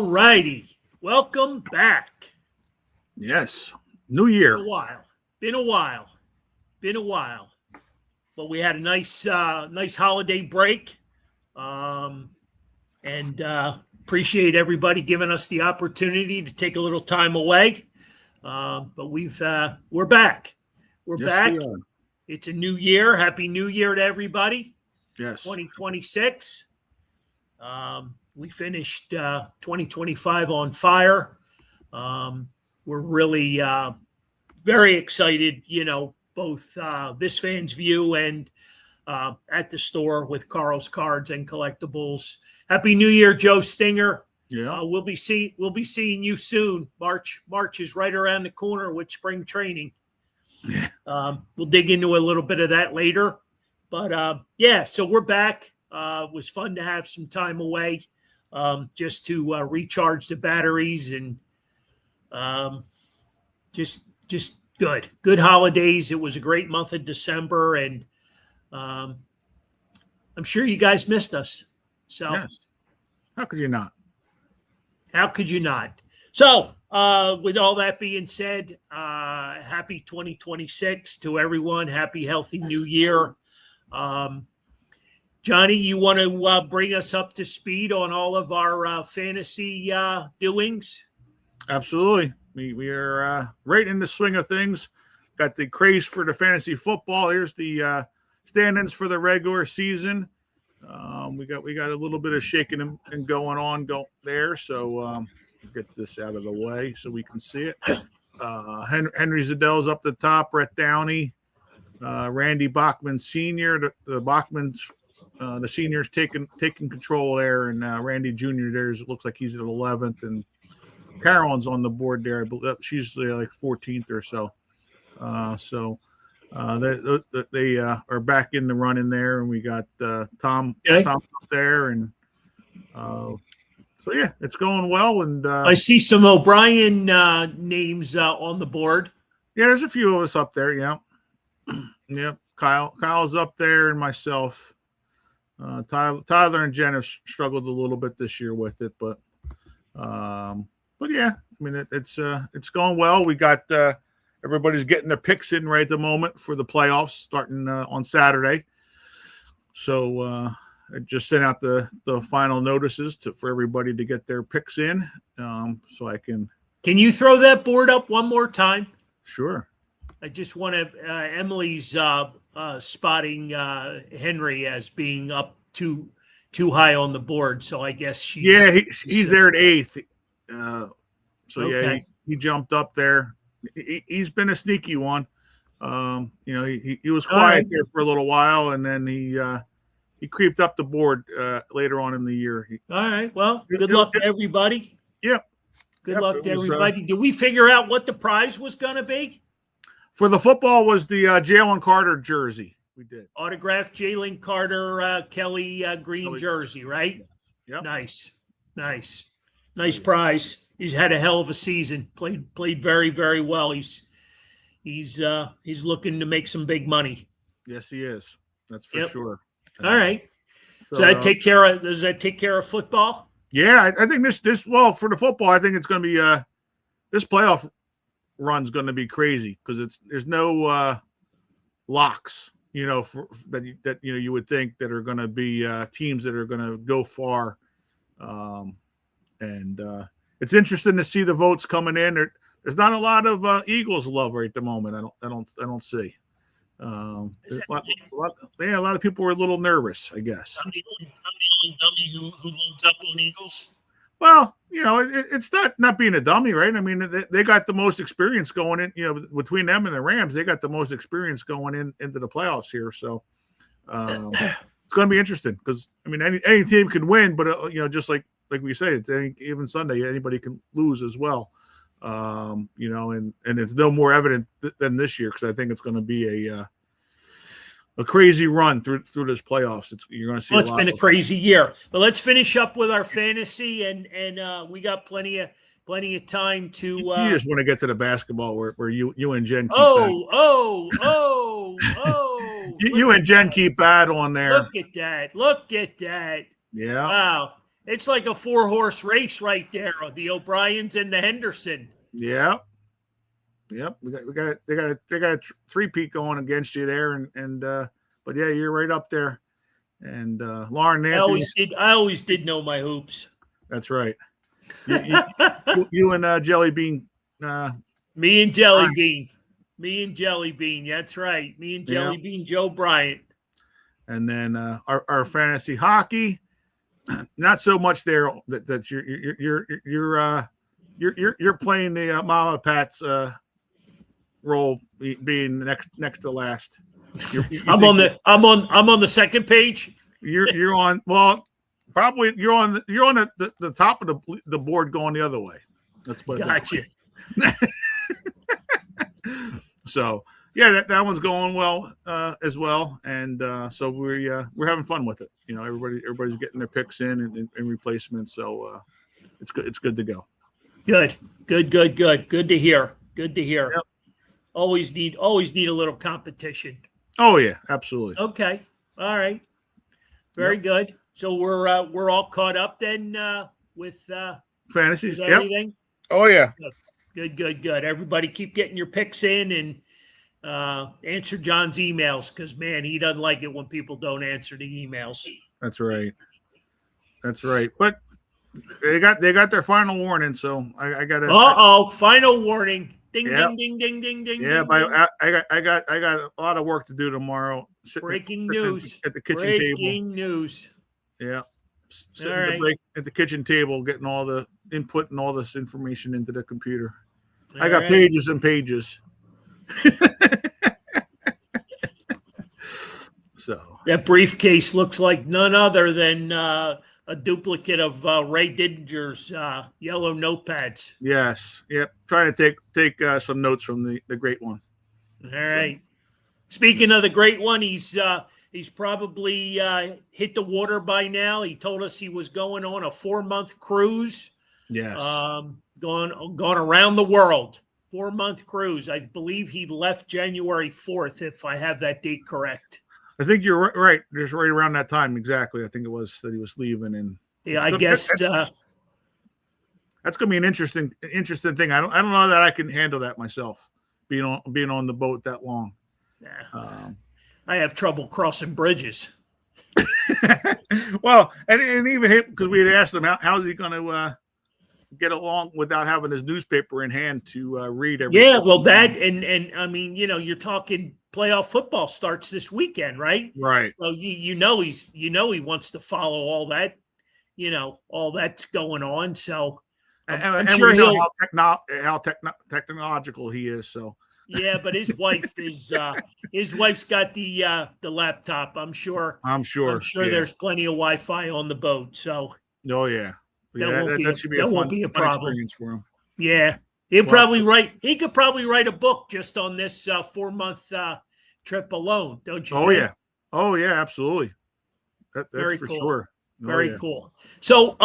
righty. Welcome back. Yes. New year. Been a while. But we had a nice holiday break. And appreciate everybody giving us the opportunity to take a little time away. But we're back. We're back. We are. It's a new year. Happy New Year to everybody. Yes. 2026. We finished 2025 on fire. We're really very excited, both this fan's view and at the store with Carl's Cards and Collectibles. Happy New Year, Joe Stinger. Yeah. We'll be seeing you soon. March is right around the corner with spring training. We'll dig into a little bit of that later. But so we're back. It was fun to have some time away just to recharge the batteries and just good holidays. It was a great month of December, and I'm sure you guys missed us. So yes. How could you not? So with all that being said, happy 2026 to everyone. Happy, healthy new year. Johnny, you want to bring us up to speed on all of our fantasy doings? Absolutely. We are right in the swing of things. Got the craze for the fantasy football. Here's the stand-ins for the regular season. We got a little bit of shaking and going on there. So get this out of the way so we can see it. Henry Zidel's up the top. Brett Downey, Randy Bachman Sr. The Bachmans, the seniors taking control there, and Randy Jr. There's looks like he's at 11th, and Carolyn's on the board there. I believe she's like 14th or so. They are back in the running there, and we got Tom up there, and so yeah, it's going well. And I see some O'Brien names on the board. Yeah, there's a few of us up there. Yeah, yep. Kyle's up there, and myself. Tyler and Jen have struggled a little bit this year with it, but yeah, I mean it's going well. We got everybody's getting their picks in right at the moment for the playoffs starting on Saturday. So I just sent out the final notices for everybody to get their picks in. So I can. Can you throw that board up one more time? Sure. I just want to. Emily's spotting Henry as being up too high on the board, so I guess he's there at 8th. So okay. Yeah, he jumped up there. He's been a sneaky one. He was quiet there for a little while, and then he creeped up the board later on in the year. All right. Well, good luck to everybody. Yep. Good luck to everybody. Did we figure out what the prize was going to be? For the football was the Jalen Carter jersey. We did. Autographed Jalen Carter, Kelly green jersey, right? Yep. Nice prize. He's had a hell of a season. Played very, very well. He's looking to make some big money. Yes, he is. That's for sure. All right. So does that take care of football? Yeah, I think this for the football, I think it's going to be this playoff run's going to be crazy because there's no locks, that you would think that are going to be teams that are going to go far, and it's interesting to see the votes coming in. There's not a lot of Eagles love right at the moment. I don't see. A lot of people were a little nervous, I guess. I'm the only dummy who loads up on Eagles. Well, it's not being a dummy, right? I mean, they got the most experience going in, between them and the Rams, they got the most experience going into the playoffs here. So it's going to be interesting because, I mean, any team can win, but, just like we say, even Sunday, anybody can lose as well. And it's no more evident than this year because I think it's going to be a crazy run through this playoffs. You're going to see. Well, it's been a crazy year, but let's finish up with our fantasy, and we got plenty of time to. You just want to get to the basketball where you and Jen. Keep you and Jen keep battling there. Look at that! Yeah. Wow. It's like a 4-horse race right there. The O'Briens and the Henderson. Yeah. Yep. They got a three-peat going against you there, and but yeah, you're right up there. And Lauren Anthony. I always did know my hoops. That's right. You and Jelly Bean. Me and Jelly Bean. Me and Jelly Bean. That's right. Me and Jelly Bean Joe Bryant. And then our fantasy hockey. Not so much there that you're playing the Mama Pat's role, being next to last. I'm on the second page. You're on, well, probably you're on the top of the board going the other way. That's what. Gotcha. So yeah, that one's going well as well, and so we're having fun with it. You know, everybody's getting their picks in and replacements, so it's good. It's good to go. Good to hear. Good to hear. Yep. Always need a little competition. Oh yeah, absolutely. Okay, all right, very good. So we're all caught up then with fantasies. with everything. Yep. Oh yeah. Good. Everybody keep getting your picks in and answer John's emails, because man, he doesn't like it when people don't answer the emails. That's right. But they got their final warning, so I got to. Final warning! Ding, yep. ding. Yeah, but I got a lot of work to do tomorrow. Breaking news at the kitchen table. Breaking news. Yeah, sitting at the kitchen table, getting all the input and all this information into the computer. I got pages and pages. So that briefcase looks like none other than a duplicate of Ray Didinger's yellow notepads. Yes. Yep. Trying to take some notes from the great one. All right. Speaking of the great one, he's probably hit the water by now. He told us he was going on a 4-month cruise. Yes. Going around the world. 4-month cruise. I believe he left January 4th, if I have that date correct. I think you're right. Just right around that time, exactly. I think it was that he was leaving, and yeah, I guess that's going to be an interesting thing. I don't know that I can handle that myself, being on the boat that long. Yeah. I have trouble crossing bridges. Well, and even him, because we had asked him how's he going to get along without having his newspaper in hand to read every. Yeah, well, that and I mean, you're talking playoff football starts this weekend, right? Right. So he wants to follow all that, all that's going on. So I'm sure we know how technological he is. So yeah, but his wife is his wife's got the laptop. I'm sure there's plenty of Wi-Fi on the boat. So that should be won't be a problem experience for him. Yeah. He could probably write a book just on this 4-month trip alone, don't you think? Oh yeah, absolutely. That's very for cool. Sure. Very cool. So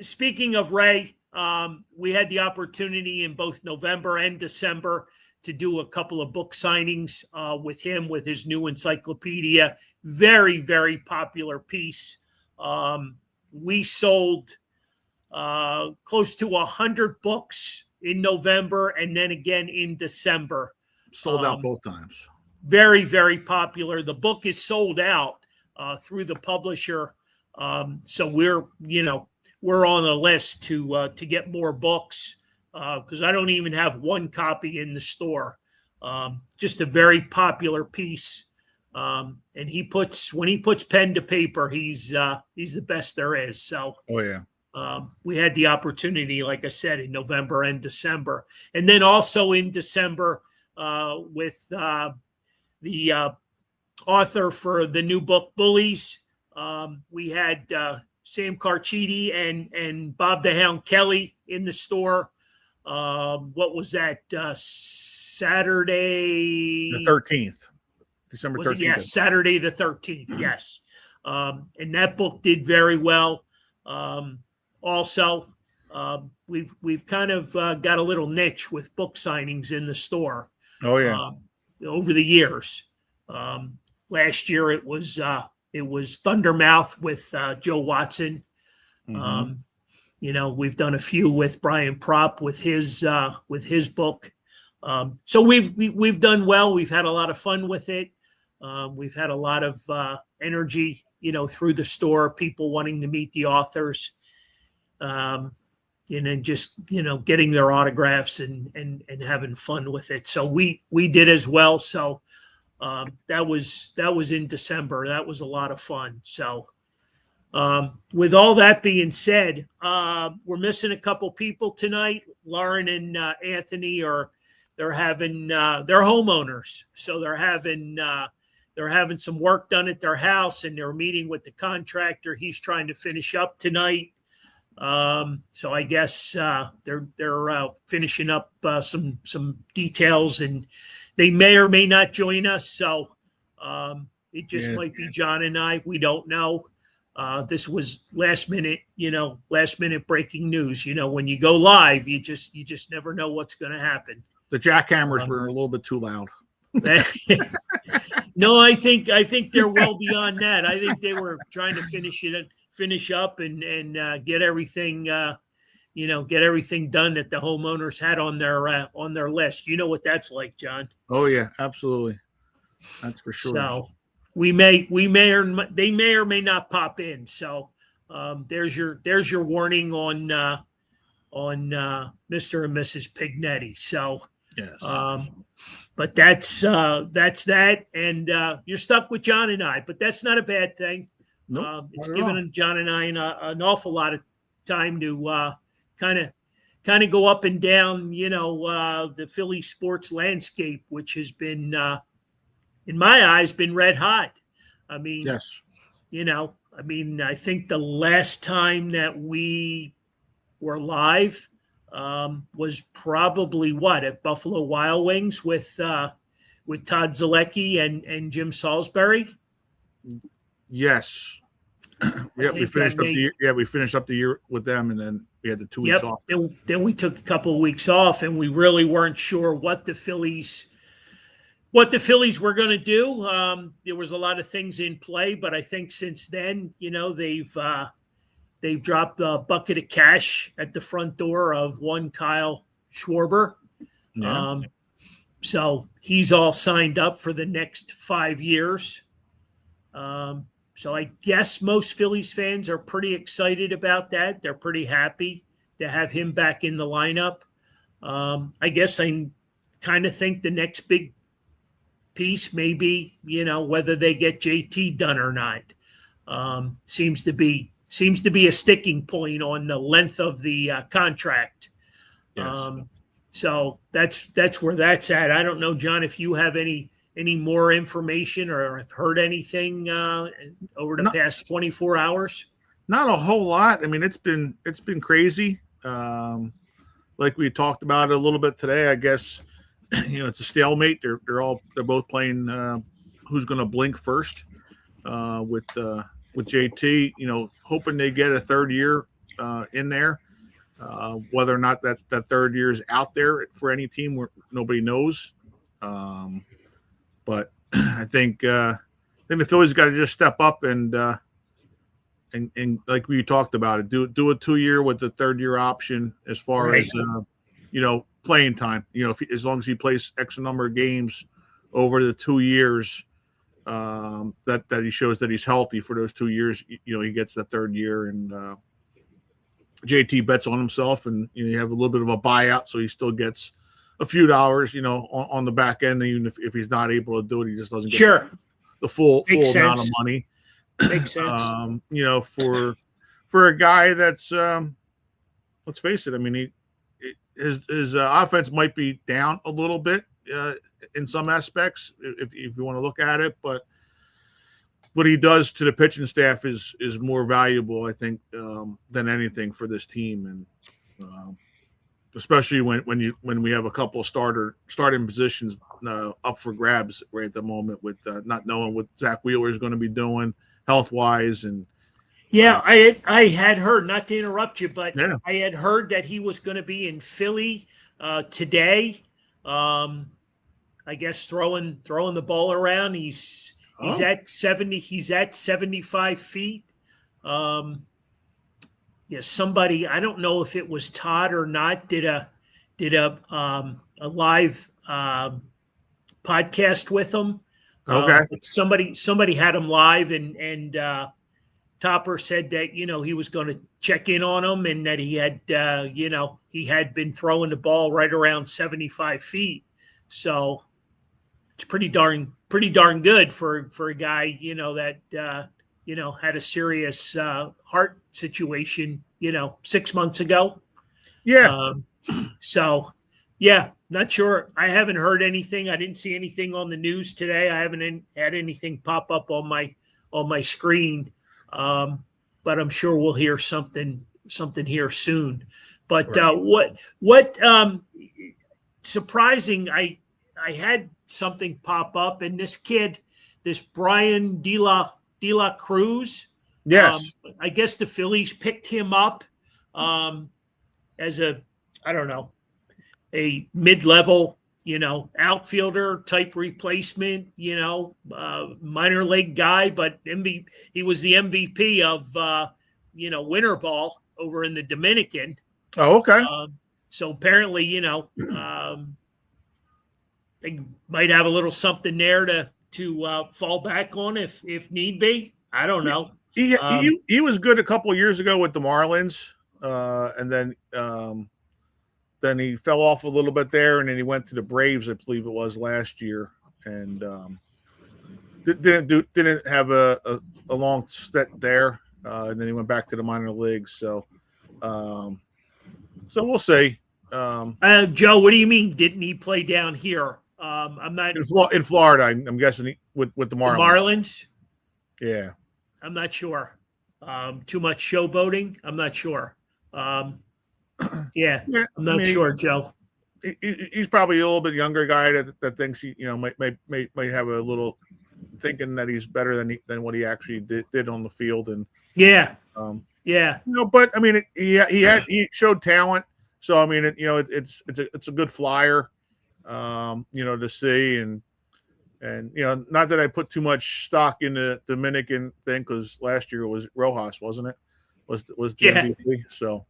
speaking of Ray, we had the opportunity in both November and December to do a couple of book signings with him, with his new encyclopedia. Very, very popular piece. We sold close to 100 books in November and then again in December. Sold out both times. Very, very popular. The book is sold out through the publisher. So we're on a list to get more books because I don't even have one copy in the store. Just a very popular piece. And when he puts pen to paper, he's the best there is. So we had the opportunity, like I said, in November and December, and then also in December with the author for the new book Bullies. We had Sam Carchidi and Bob the Hound Kelly in the store. What was that? Saturday the 13th. December 13th. Yes, Saturday the 13th. Yes. And that book did very well. Also, we've kind of got a little niche with book signings in the store. Oh yeah. Over the years. Last year it was Thundermouth with Joe Watson. Mm-hmm. We've done a few with Brian Propp with his book. So we've done well. We've had a lot of fun with it. We've had a lot of energy, through the store, people wanting to meet the authors, and then just getting their autographs and having fun with it. So we did as well. So that was in December. That was a lot of fun. So with all that being said, we're missing a couple people tonight. Lauren and Anthony they're homeowners, so they're having some work done at their house, and they're meeting with the contractor. He's trying to finish up tonight. So I guess they're finishing up some details, and they may or may not join us. So it just might be John and I. We don't know. This was last minute breaking news. When you go live, you just never know what's going to happen. The jackhammers were a little bit too loud. No, I think they're well beyond that. I think they were trying to finish up and get everything done that the homeowners had on their list. You know what that's like, John. Oh yeah, absolutely. That's for sure. So they may or may not pop in. So there's your warning on Mr. and Mrs. Pignetti. So yes. But that's that, and you're stuck with John and I. But that's not a bad thing. Nope, it's given John and I an awful lot of time to kind of go up and down, the Philly sports landscape, which has been, in my eyes, been red hot. I mean, yes. I think the last time that we were live was probably at Buffalo Wild Wings with Todd Zalecki and Jim Salisbury. Yes. Yeah, we finished up the year with them, and then we had the 2 weeks off. Then we took a couple of weeks off, and we really weren't sure what the Phillies were going to do. There was a lot of things in play, but I think since then, they've dropped a bucket of cash at the front door of one Kyle Schwarber. Yeah. So he's all signed up for the next 5 years. So I guess most Phillies fans are pretty excited about that. They're pretty happy to have him back in the lineup. I guess I kind of think the next big piece may be, whether they get JT done or not. Seems to be a sticking point on the length of the contract. Yes. So that's where that's at. I don't know, John, if you have any more information or have heard anything over the past 24 hours. Not a whole lot. I mean, it's been crazy. Like we talked about it a little bit today, I guess, it's a stalemate. They're both playing who's going to blink first with JT, hoping they get a third year in there. Whether or not that third year is out there for any team, where nobody knows. But I think the Phillies got to just step up and like we talked about it, do a 2-year with the third year option as far as playing time. As long as he plays X number of games over the 2 years, that he shows that he's healthy for those 2 years. He gets the third year, and JT bets on himself, and you have a little bit of a buyout, so he still gets a few dollars, on the back end. Even if he's not able to do it, he just doesn't get the full amount of money. Makes sense. For a guy that's let's face it. I mean, his offense might be down a little bit in some aspects, if you want to look at it, but what he does to the pitching staff is more valuable, I think, than anything for this team, and especially when we have a couple of starting positions up for grabs right at the moment, with not knowing what Zach Wheeler is going to be doing health wise. And I had heard, not to interrupt you, but I had heard that he was going to be in Philly today. I guess throwing the ball around. He's at 70. He's at 75 feet. somebody, I don't know if it was Todd or not, did a live podcast with him. Okay. Somebody had him live, and Topper said that he was going to check in on him, and that he had he had been throwing the ball right around 75 feet. So it's pretty darn good for a guy that had a serious heart situation 6 months ago. Yeah. So yeah, not sure. I haven't heard anything. I didn't see anything on the news today. I haven't had anything pop up on my screen. But I'm sure we'll hear something here soon. But Right. what surprising, I had something pop up, and this kid, this Brian De La Cruz. Yes. I guess the Phillies picked him up as a, I don't know, a mid-level, outfielder type replacement, minor league guy, but he was the MVP of, winter ball over in the Dominican. Oh, okay. So apparently, they might have a little something there to fall back on if need be. I don't know. He was good a couple of years ago with the Marlins, and then he fell off a little bit there, and then he went to the Braves, I believe it was last year, and didn't have a long stint there, and then he went back to the minor leagues. So we'll see. Joe, what do you mean? Didn't he play down here? I'm not in Florida. I'm guessing with the Marlins. The Marlins. Yeah, I'm not sure. Too much showboating. I'm not sure. Yeah, I'm not sure, Joe. He's probably a little bit younger guy that thinks he might have a little thinking that he's better than what he actually did on the field, and but I mean he showed talent, so I mean it's a good flyer, to see, and not that I put too much stock in the Dominican thing, because last year it was Rojas, wasn't it? Was the MVP, so.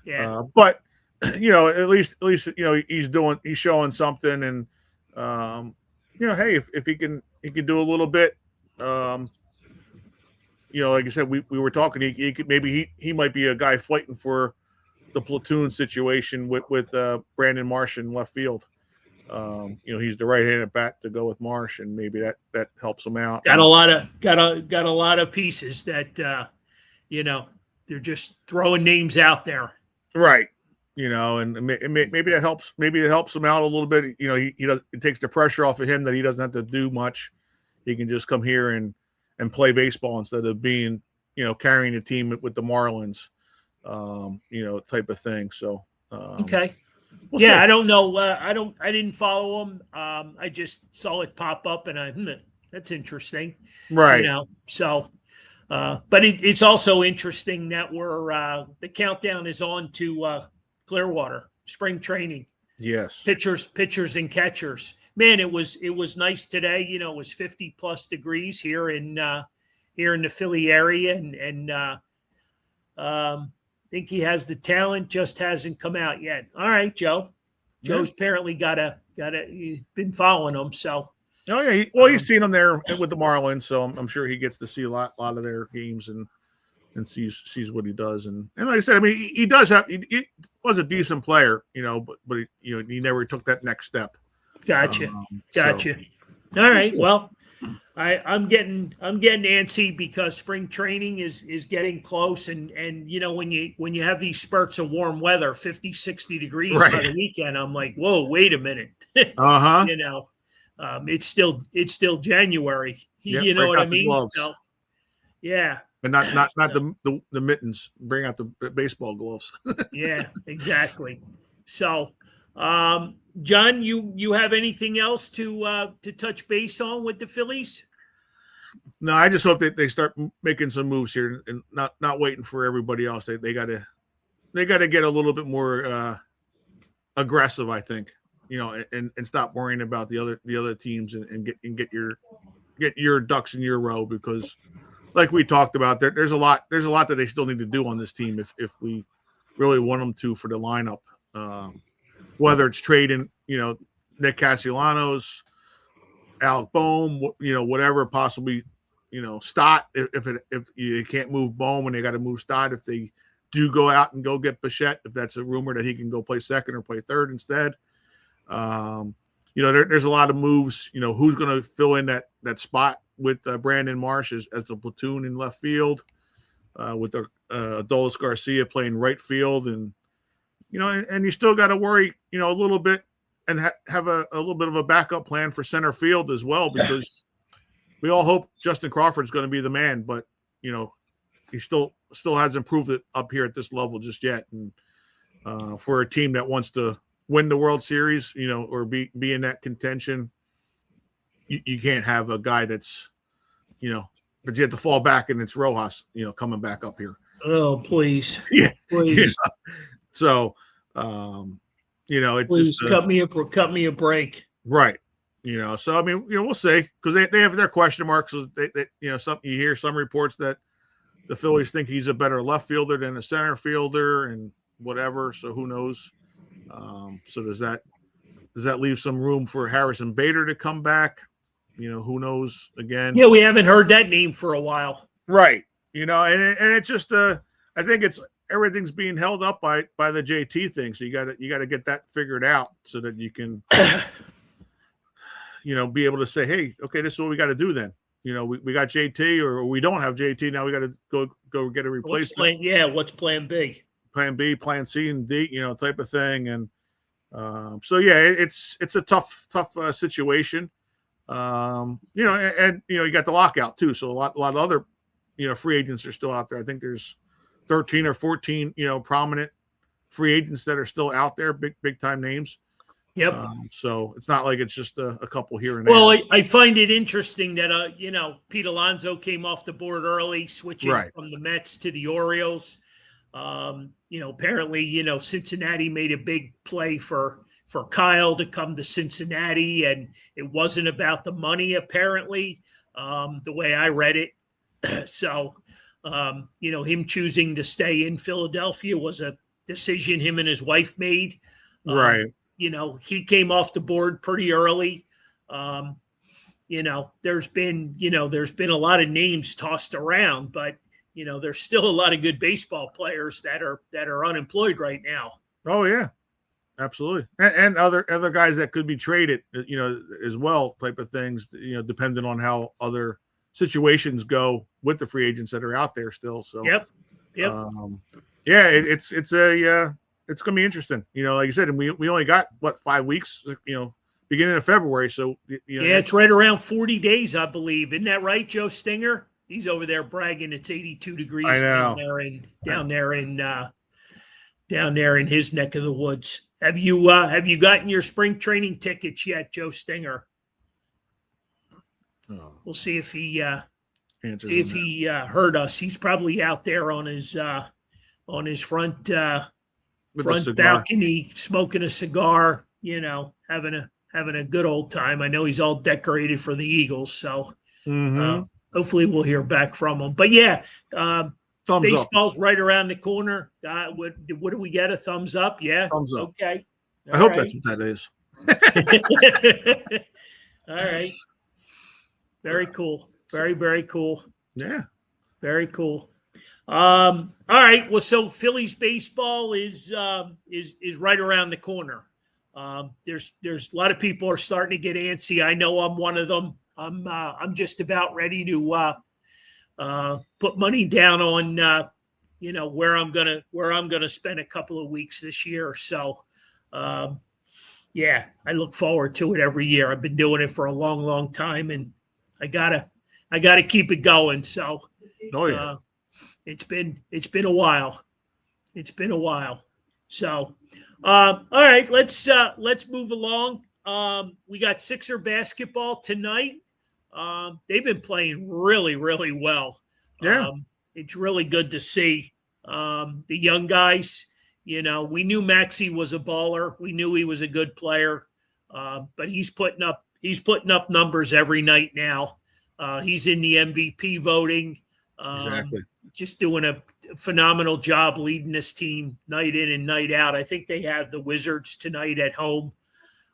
Yeah. But at least he's showing something, and hey, if he can do a little bit, like I said, we were talking, he could, maybe he might be a guy fighting for the platoon situation with Brandon Marsh in left field. He's the right-handed bat to go with Marsh, and maybe that helps him out. Got a lot of pieces that they're just throwing names out there. Right. And maybe that helps. Maybe it helps him out a little bit. It takes the pressure off of him that he doesn't have to do much. He can just come here and play baseball instead of being, carrying the team with the Marlins, type of thing. So, okay. We'll see. I don't know. I didn't follow him. I just saw it pop up, and that's interesting. Right. So. But it's also interesting that the countdown is on to Clearwater spring training. Yes, pitchers and catchers. Man, it was nice today. It was 50 plus degrees here in the Philly area, and I think he has the talent, just hasn't come out yet. All right, Joe. Joe's apparently he's been following him, so. Oh yeah, he's seen them there with the Marlins, so I'm sure he gets to see a lot of their games and sees what he does, and like I said, I mean he does have he was a decent player, but he never took that next step. Gotcha. So. All right, well, I'm getting antsy because spring training is getting close, and when you have these spurts of warm weather, 50, 60 degrees by the weekend, I'm like, whoa, wait a minute. It's still January. Yep, you know what I mean? Gloves. So, yeah. But not the mittens. Bring out the baseball gloves. Yeah, exactly. So, John, you have anything else to touch base on with the Phillies? No, I just hope that they start making some moves here and not waiting for everybody else. They got to get a little bit more aggressive, I think. And stop worrying about the other teams and get your ducks in your row, because like we talked about, there's a lot that they still need to do on this team if we really want them to for the lineup. Whether it's trading, Nick Castellanos, Alec Bohm, whatever, possibly, Stott if you can't move Bohm and they got to move Stott, if they do go out and go get Bichette, if that's a rumor that he can go play second or play third instead. There's a lot of moves. Who's going to fill in that spot with Brandon Marsh as the platoon in left field, with Adolis Garcia playing right field, and you still got to worry, a little bit and have a little bit of a backup plan for center field as well, because we all hope Justin Crawford's going to be the man, but he still hasn't proved it up here at this level just yet. And for a team that wants to win the World Series, or be in that contention, you can't have a guy that's, that you have to fall back and it's Rojas, coming back up here. Oh, please. Yeah. Please. So, it's please just cut me a break. Right. So, I mean, we'll see, because they have their question marks. So they you hear some reports that the Phillies think he's a better left fielder than a center fielder and whatever. So who knows? So does that leave some room for Harrison Bader to come back? Who knows again? Yeah, we haven't heard that name for a while. Right. And it's just I think everything's being held up by the JT thing. So you got to get that figured out so that you can be able to say, hey, okay, this is what we got to do then. We got JT, or we don't have JT. Now we got to go get a replacement. What's plan B? Plan B, plan C, and D, type of thing. And so yeah, it's a tough situation. And you got the lockout too. So a lot of other, free agents are still out there. I think there's 13 or 14, prominent free agents that are still out there, big time names. Yep. So it's not like it's just a couple here and there. Well, I find it interesting that Pete Alonso came off the board early, switching from the Mets to the Orioles. Apparently, Cincinnati made a big play for Kyle to come to Cincinnati, and it wasn't about the money, apparently, the way I read it. So, him choosing to stay in Philadelphia was a decision him and his wife made. Right. He came off the board pretty early. There's been a lot of names tossed around, but there's still a lot of good baseball players that are unemployed right now. Oh yeah, absolutely. And other guys that could be traded, as well, type of things, depending on how other situations go with the free agents that are out there still. So Yep. It's going to be interesting. Like you said, and we only got 5 weeks, beginning of February. So, it's right around 40 days, I believe. Isn't that right, Joe Stinger? He's over there bragging it's 82 degrees I know. down there in his neck of the woods. Have you gotten your spring training tickets yet, Joe Stinger? Oh. We'll see if he heard us. He's probably out there on his front balcony, smoking a cigar, having a good old time. I know he's all decorated for the Eagles, so hopefully we'll hear back from him. But yeah, baseball's right around the corner. What do we get? A thumbs up? Yeah. Thumbs up. Okay. I hope that's what that is. All right. Very cool. Very, very cool. Yeah. Very cool. All right. Well, so Phillies baseball is right around the corner. There's a lot of people are starting to get antsy. I know I'm one of them. I'm just about ready to put money down on where I'm gonna spend a couple of weeks this year. So yeah, I look forward to it every year. I've been doing it for a long, long time, and I gotta keep it going. So it's been a while. It's been a while. So all right, let's move along. We got Sixer basketball tonight. They've been playing really, really well. Yeah. It's really good to see. The young guys, we knew Maxey was a baller. We knew he was a good player. But he's putting up numbers every night now. He's in the MVP voting. Exactly. Just doing a phenomenal job leading this team night in and night out. I think they have the Wizards tonight at home.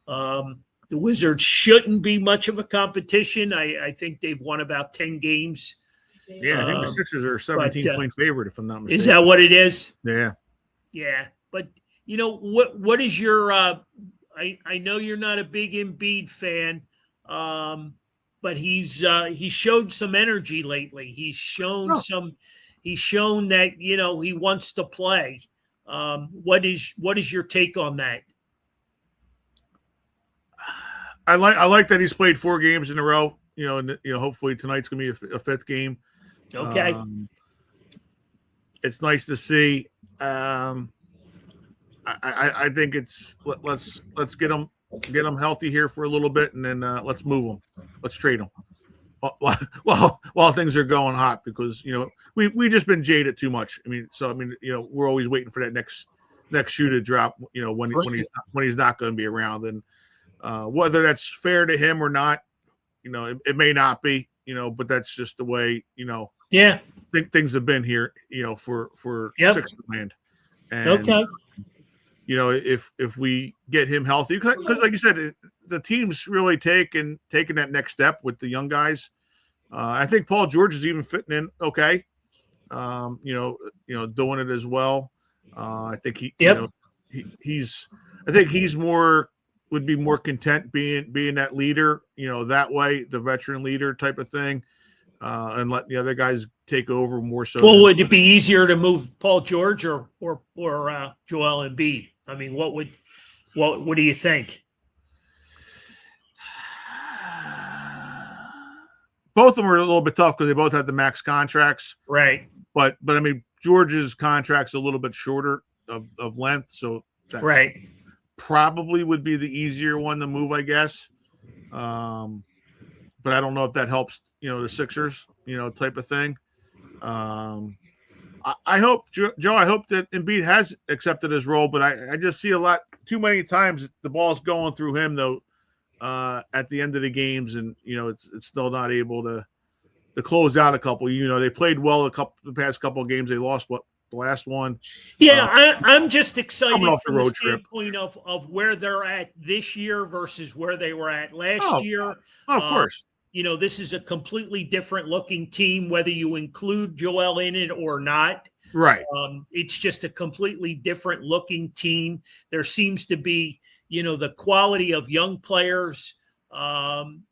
The Wizards shouldn't be much of a competition. I think they've won about 10 games. Yeah, I think the Sixers are a 17-point favorite, if I'm not mistaken. Is that what it is? Yeah. Yeah. But, what is your I know you're not a big Embiid fan, but he showed some energy lately. He's shown that, he wants to play. What is your take on that? I like that he's played 4 games in a row. And hopefully tonight's gonna be a 5th game. Okay. It's nice to see. I think let's get him healthy here for a little bit, and then let's move him. Let's trade him while things are going hot, because we just been jaded too much. We're always waiting for that next shoe to drop. When he's not going to be around, and whether that's fair to him or not, it may not be. But that's just the way Yeah. Things have been here. For Sixers land. And, okay. If we get him healthy, because like you said, the team's really taking that next step with the young guys. I think Paul George is even fitting in okay. Doing it as well. I think he's would be more content being that leader, that way, the veteran leader type of thing, and let the other guys take over more so. Well, would it be easier to move Paul George or Joel Embiid? I mean, what do you think? Both of them are a little bit tough because they both have the max contracts. Right. But I mean, George's contract's a little bit shorter of length, so that right. Probably would be the easier one to move, I guess. But I don't know if that helps, the Sixers, type of thing. I hope, Joe, I hope that Embiid has accepted his role, but I just see too many times the ball's going through him, though, at the end of the games, and, it's still not able to close out a couple. They played well the past couple of games. They lost the last one. Yeah, I'm just excited off the from road the standpoint of where they're at this year versus where they were at last year. Of course. This is a completely different looking team, whether you include Joel in it or not. Right. It's just a completely different looking team. There seems to be, the quality of young players. Combating,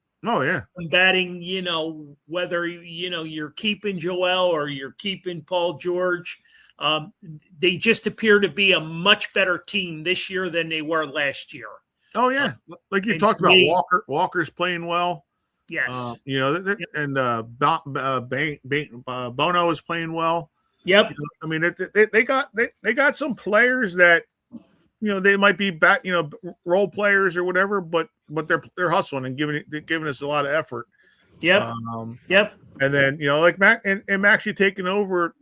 whether, you're keeping Joel or you're keeping Paul George. They just appear to be a much better team this year than they were last year. Oh, yeah. Like you talked about, Walker's playing well. Yes. And Bono is playing well. Yep. They got some players that, they might be back, role players or whatever, but they're hustling and giving us a lot of effort. Yep. Yep. And then, like Mac and Maxie taking over,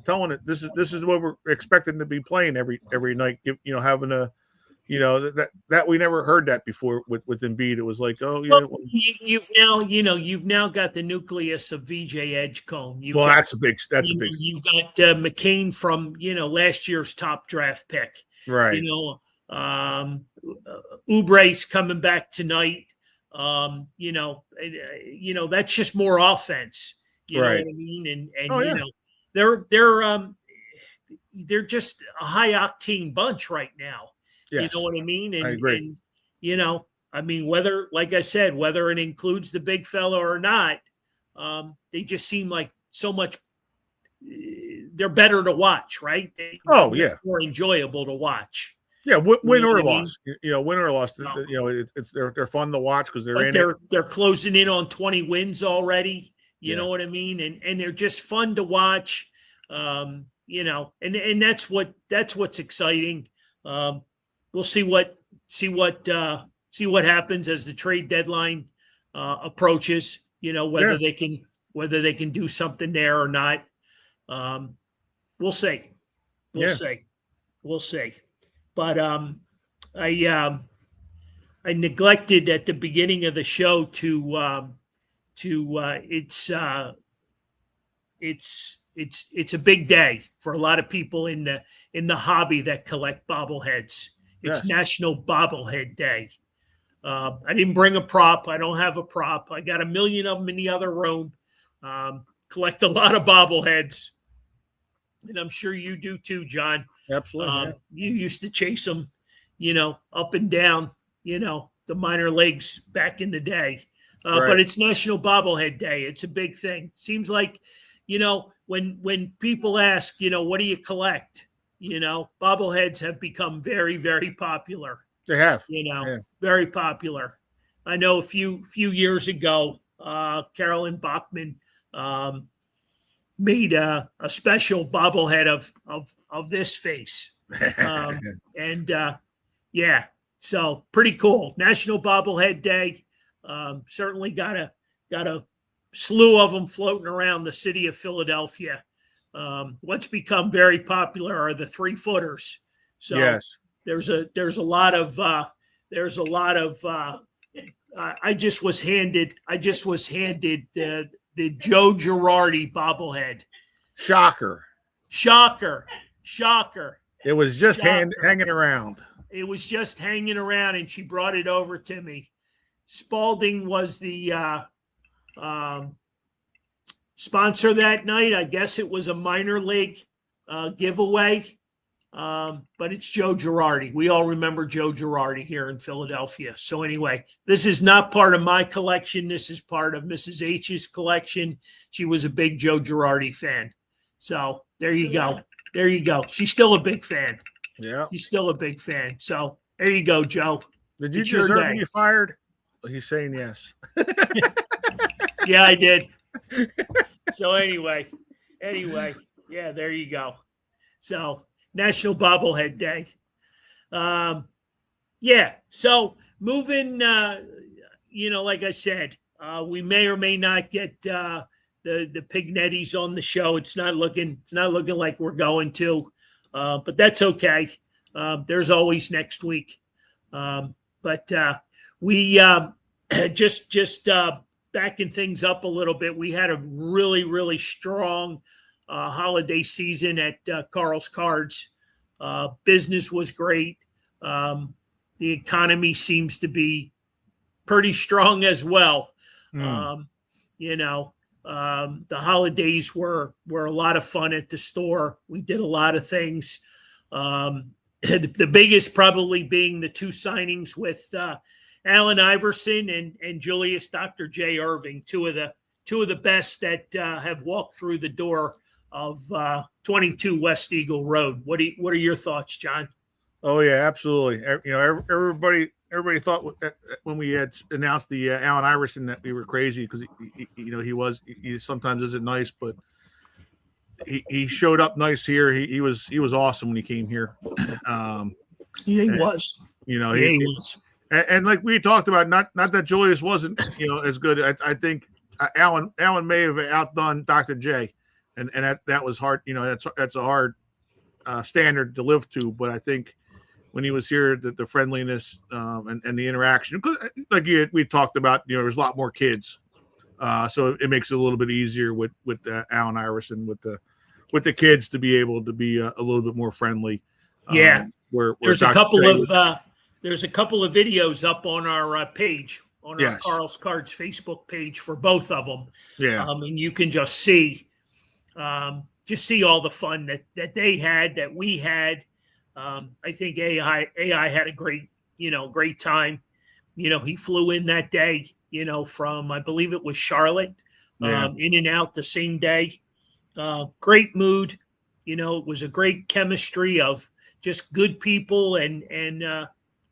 telling it this is what we're expecting to be playing every night. Having a, that we never heard that before with Embiid. It was like, you've now got the nucleus of VJ Edgecombe. That's a big. You got McCain from last year's top draft pick. Right. Oubre's coming back tonight. That's just more offense. You know what I mean? And they're just a high octane bunch right now. Yes. You know what I mean? And, I agree. And, whether, like I said, whether it includes the big fella or not, they just seem like so much. They're better to watch, right? They're more enjoyable to watch. Yeah, win or loss. Win or loss. They're fun to watch because they're closing in on 20 wins already. You know what I mean? And they're just fun to watch. And that's what's exciting. We'll see what happens as the trade deadline approaches. Whether they can do something there or not. We'll see. We'll see. But I neglected at the it's a big day for a lot of people in the hobby that collect bobbleheads. It's Yes. National Bobblehead Day. I didn't bring a prop. I don't have a prop. I got a million of them in the other room. Collect a lot of bobbleheads, and I'm sure you do too, John. Absolutely. You used to chase them, up and down, the minor leagues back in the day. Right. But it's National Bobblehead Day. It's a big thing. Seems like, when people ask, what do you collect? Bobbleheads have become very, very popular. They have. Very popular. I know a few years ago, Carolyn Bachman made a special bobblehead of this face. So pretty cool. National Bobblehead Day. Certainly got a slew of them floating around the city of Philadelphia. What's become very popular are the 3-footers. So yes. there's a lot of I just was handed the Joe Girardi bobblehead. Shocker. It was just hanging around. It was just hanging around, and she brought it over to me. Spalding was the sponsor that night. I guess it was a minor league giveaway. But it's Joe Girardi. We all remember Joe Girardi here in Philadelphia. So anyway, this is not part of my collection. This is part of Mrs. H's collection. She was a big Joe Girardi fan. So there you go. There you go. She's still a big fan. Yeah. She's still a big fan. So there you go, Joe. Did you deserve to be fired? Well, he's saying yes. Yeah, I did. So anyway, yeah, there you go. So National Bobblehead Day. So moving, like I said, we may or may not get the Pignettis on the show. It's not looking like we're going to, but that's okay. There's always next week. But we just backing things up a little bit. We had a really, really strong holiday season at Carl's Cards. Business was great. The economy seems to be pretty strong as well. The holidays were a lot of fun at the store. We did a lot of things. The biggest probably being the 2 signings with Allen Iverson and Julius Dr. J. Irving, two of the best that have walked through the door of 22 West Eagle Road. What are your thoughts, John? Oh yeah, absolutely. Everybody thought when we had announced the Allen Iverson that we were crazy because he sometimes isn't nice, but he showed up nice here. He was awesome when he came here. He was. He was. And like we talked about, not that Julius wasn't as good. I think Allen may have outdone Dr. J. And that was hard. That's a hard standard to live to. But I think when he was here, the friendliness and the interaction, like we talked about, there's a lot more kids, so it makes it a little bit easier with Allen Iverson with the kids to be able to be a little bit more friendly. Yeah, where there's a couple of videos up on our page on our Carl's Cards Facebook page for both of them. Yeah, and you can just see all the fun that they had, that we had. I think AI had a great time. He flew in that day, from, I believe it was Charlotte, in and out the same day. Great mood. It was a great chemistry of just good people, and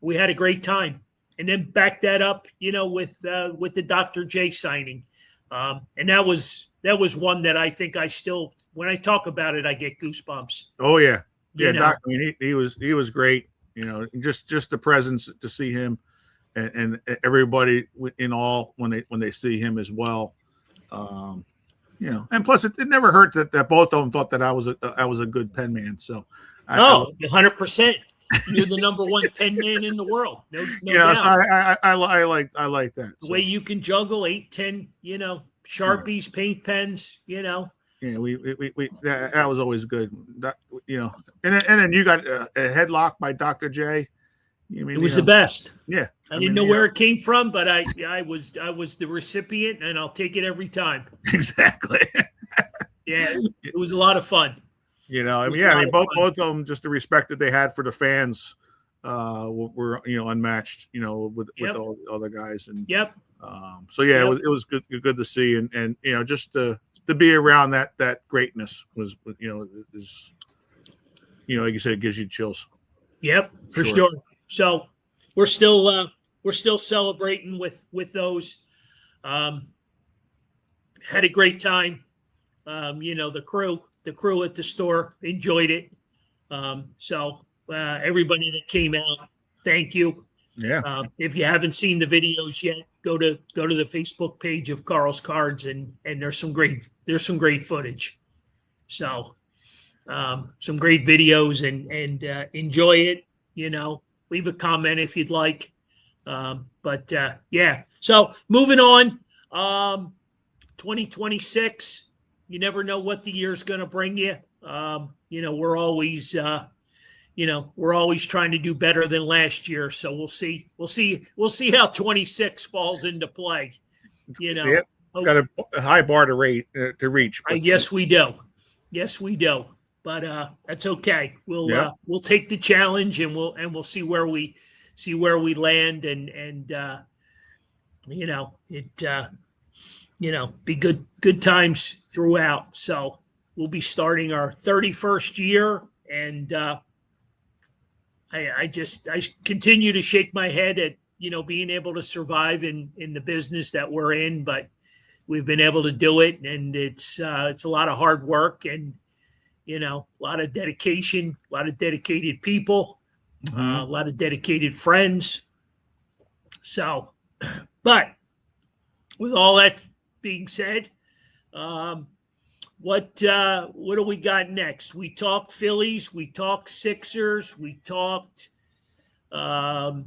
we had a great time. And then back that up, with the Dr. J signing. And that was one that I think I still, when I talk about it, I get goosebumps. Oh yeah. Yeah. Doc, I mean, he was great, just the presence to see him and everybody in all when they see him as well. And plus it never hurt that both of them thought that I was a good pen man. So 100%. You're the number one pen man in the world. No doubt. So I like that. The way you can juggle 8, 10, Sharpies, paint pens, Yeah, that was always good. That, and then you got a headlock by Dr. J. It was the best. Yeah, I didn't know where it came from, but I was the recipient, and I'll take it every time. Exactly. Yeah, it was a lot of fun. Both of them, just the respect that they had for the fans, were unmatched. With all the other guys, and it was good to see, and just to be around that greatness was like you said, it gives you chills. Yep, for sure. So we're still celebrating with those. Had a great time. The crew at the store enjoyed it. Everybody that came out, thank you. Yeah. If you haven't seen the videos yet, go to the Facebook page of Carl's Cards, and there's some great footage. So some great videos, and enjoy it. Leave a comment if you'd like. So moving on. 2026. You never know what the year's going to bring you. We're always trying to do better than last year. So we'll see how 26 falls into play. Got a high bar to reach. Yes, we do. But that's okay. We'll take the challenge, and we'll see where we land, and be good times throughout. So we'll be starting our 31st year, and I continue to shake my head at being able to survive in the business that we're in, but we've been able to do it, and it's a lot of hard work, and a lot of dedication, a lot of dedicated people, a lot of dedicated friends. So, but with all that being said, what do we got next? We talked Phillies, we talked Sixers, we talked the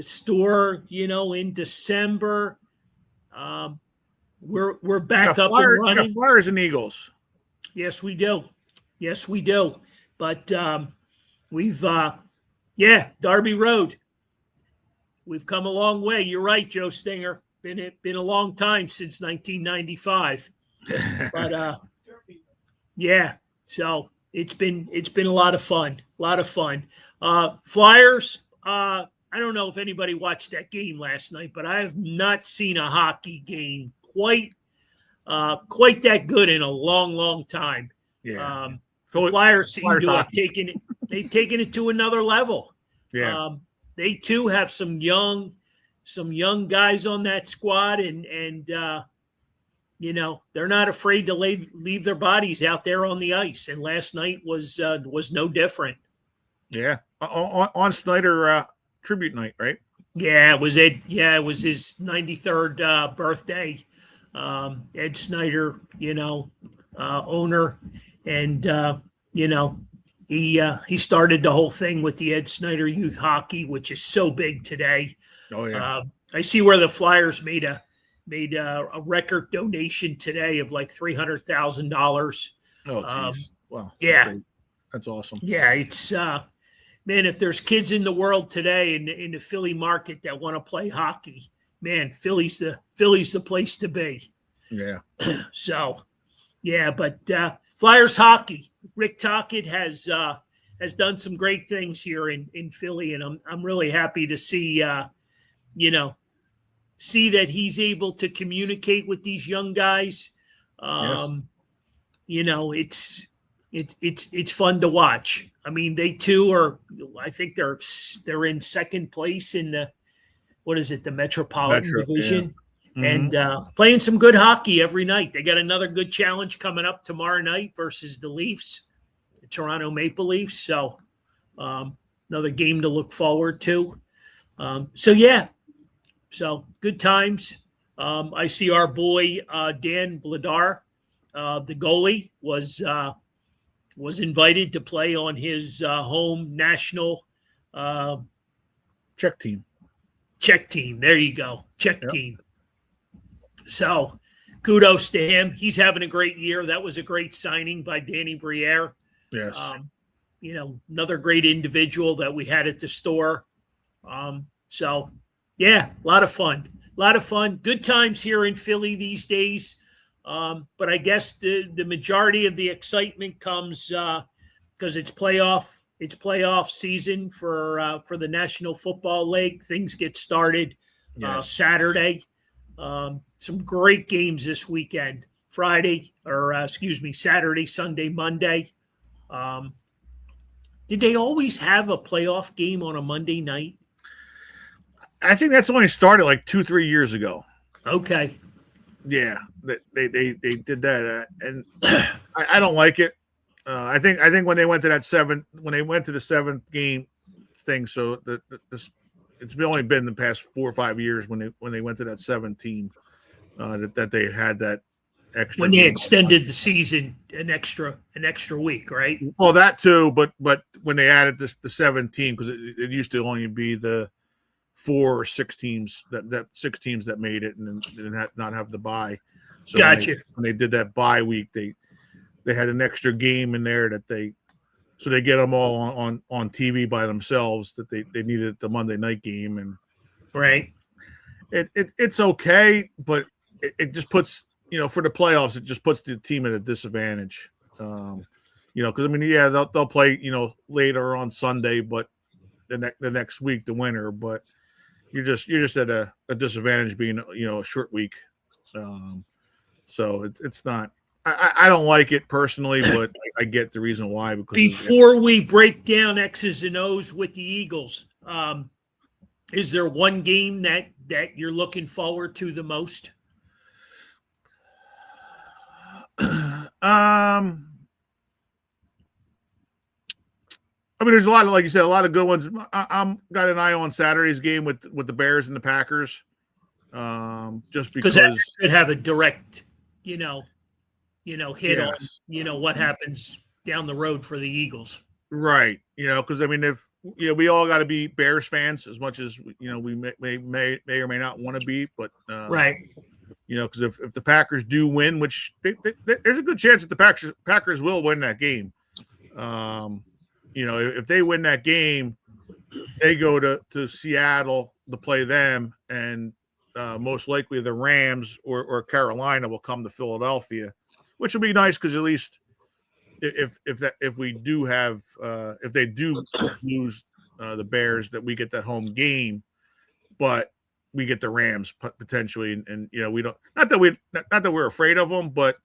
store, in December. We're back up and running. Flyers and Eagles. Yes, we do. But we've Darby Road. We've come a long way. You're right, Joe Stinger. Been a long time since 1995. But so it's been a lot of fun. Flyers, I don't know if anybody watched that game last night, but I have not seen a hockey game quite that good in a long time. Yeah. The Flyers seem to have taken it. They've taken it to another level. Yeah. They too have some young guys on that squad, and they're not afraid to leave their bodies out there on the ice. And last night was no different. Yeah. On Snyder tribute night, right? Yeah, it was Ed. Yeah, it was his 93rd birthday. Ed Snyder, owner, and he started the whole thing with the Ed Snyder Youth Hockey, which is so big today. Oh yeah. I see where the Flyers made a record donation today of like $300,000. Oh, geez. Wow. That's awesome. Yeah, it's man, if there's kids in the world today in the Philly market that want to play hockey, man, Philly's the place to be. Yeah. So, yeah, but Flyers hockey. Rick Tocchet has done some great things here in Philly, and I'm really happy to see see that he's able to communicate with these young guys. It's fun to watch. I mean, they too are. I think they're in second place in the the Metropolitan Division, and playing some good hockey every night. They got another good challenge coming up tomorrow night versus the Leafs, the Toronto Maple Leafs. So another game to look forward to. So good times. I see our boy Dan Vladar, the goalie, was invited to play on his home national Czech team. Czech team. There you go. Czech team. So kudos to him. He's having a great year. That was a great signing by Danny Briere. Yes. Another great individual that we had at the store. So, yeah, a lot of fun. A lot of fun. Good times here in Philly these days. But I guess the majority of the excitement comes because it's playoff season for the National Football League. Things get started Saturday. Some great games this weekend. Saturday, Sunday, Monday. Did they always have a playoff game on a Monday night? I think that's only started like 2-3 years ago. Okay. Yeah, they did that, and I don't like it. I think when they went to the seventh game thing, so it's only been the past 4 or 5 years when they went to that 7th team that they had that extra. When they extended the season an extra week, right? Well, that too, but when they added the 17, because it used to only be the 4 or 6 teams that 6 teams that made it and not have the bye. So gotcha. When they did that bye week, they had an extra game in there that they get them all on TV by themselves, that they needed the Monday night game. And right. It's okay, but it just puts, for the playoffs, it just puts the team at a disadvantage. Because they'll play, later on Sunday, but the next week, the winner, but you're just at a disadvantage being, a short week. So it's not, I don't like it personally, but I get the reason why. Because before we break down X's and O's with the Eagles, is there one game that you're looking forward to the most? There's a lot of, like you said, a lot of good ones. I'm got an eye on Saturday's game with the Bears and the Packers. Just because that could have a direct, hit yes. on, what happens down the road for the Eagles. Right. Because if we all got to be Bears fans as much as we may or may not want to be, but right. Because if the Packers do win, which there's a good chance that the Packers will win that game. If they win that game, they go to Seattle to play them, and most likely the Rams or Carolina will come to Philadelphia, which will be nice because at least if they do lose the Bears, that we get that home game, but we get the Rams potentially, and we don't, not that we're afraid of them, but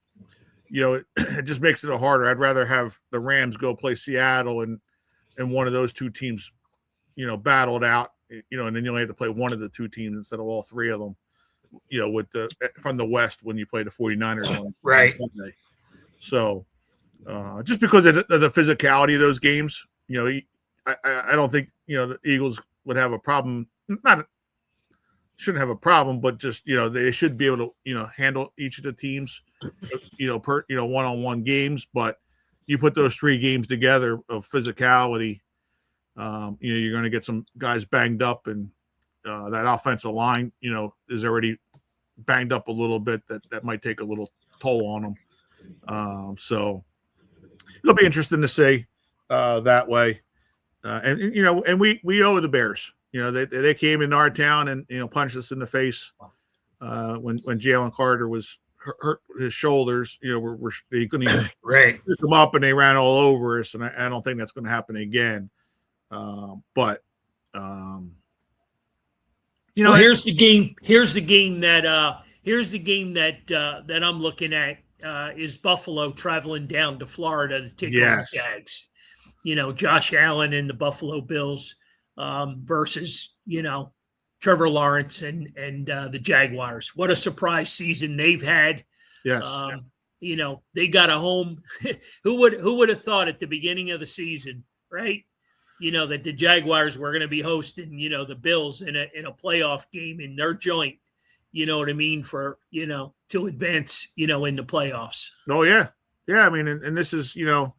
it just makes it harder. I'd rather have the Rams go play Seattle and one of those two teams, battle it out, and then you only have to play one of the two teams instead of all three of them, with from the West when you play the 49ers on right. Sunday. So just because of the physicality of those games, I don't think, the Eagles would have a problem. Shouldn't have a problem, but just, they should be able to, handle each of the teams, per, one-on-one games. But you put those 3 games together of physicality, you're going to get some guys banged up, and that offensive line, is already banged up a little bit. That might take a little toll on them. So it'll be interesting to see that way. And we owe the Bears. They came in our town and punched us in the face when Jalen Carter was hurt his shoulders. They couldn't even right. pick them up, and they ran all over us. And I don't think that's going to happen again. But here's the game. Here's the game that I'm looking at is Buffalo traveling down to Florida to take on the Jags. Josh Allen and the Buffalo Bills. Versus, Trevor Lawrence and the Jaguars. What a surprise season they've had. Yes. They got a home. Who would have thought at the beginning of the season, right? That the Jaguars were going to be hosting, the Bills in a playoff game in their joint. You know what I mean? For, to advance, in the playoffs. Oh yeah. Yeah. And this is, one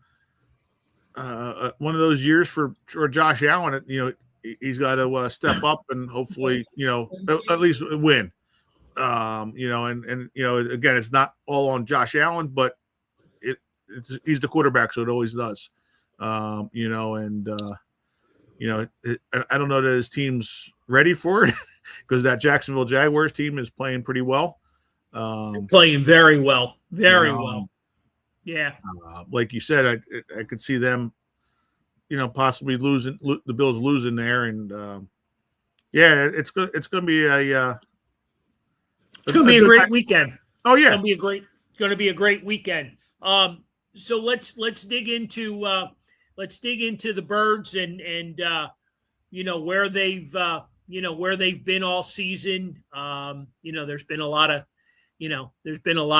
of those years for Josh Allen. He's got to step up and hopefully, at least win. Again, it's not all on Josh Allen, but he's the quarterback, so it always does. I don't know that his team's ready for it because that Jacksonville Jaguars team is playing pretty well. Playing very well, very well. Yeah. Like you said, I could see them, possibly the Bills losing there, and it's going to be it's going to be a great weekend. Oh yeah, it's going to be a great weekend. So let's dig into the Birds and where they've been all season. There's been a lot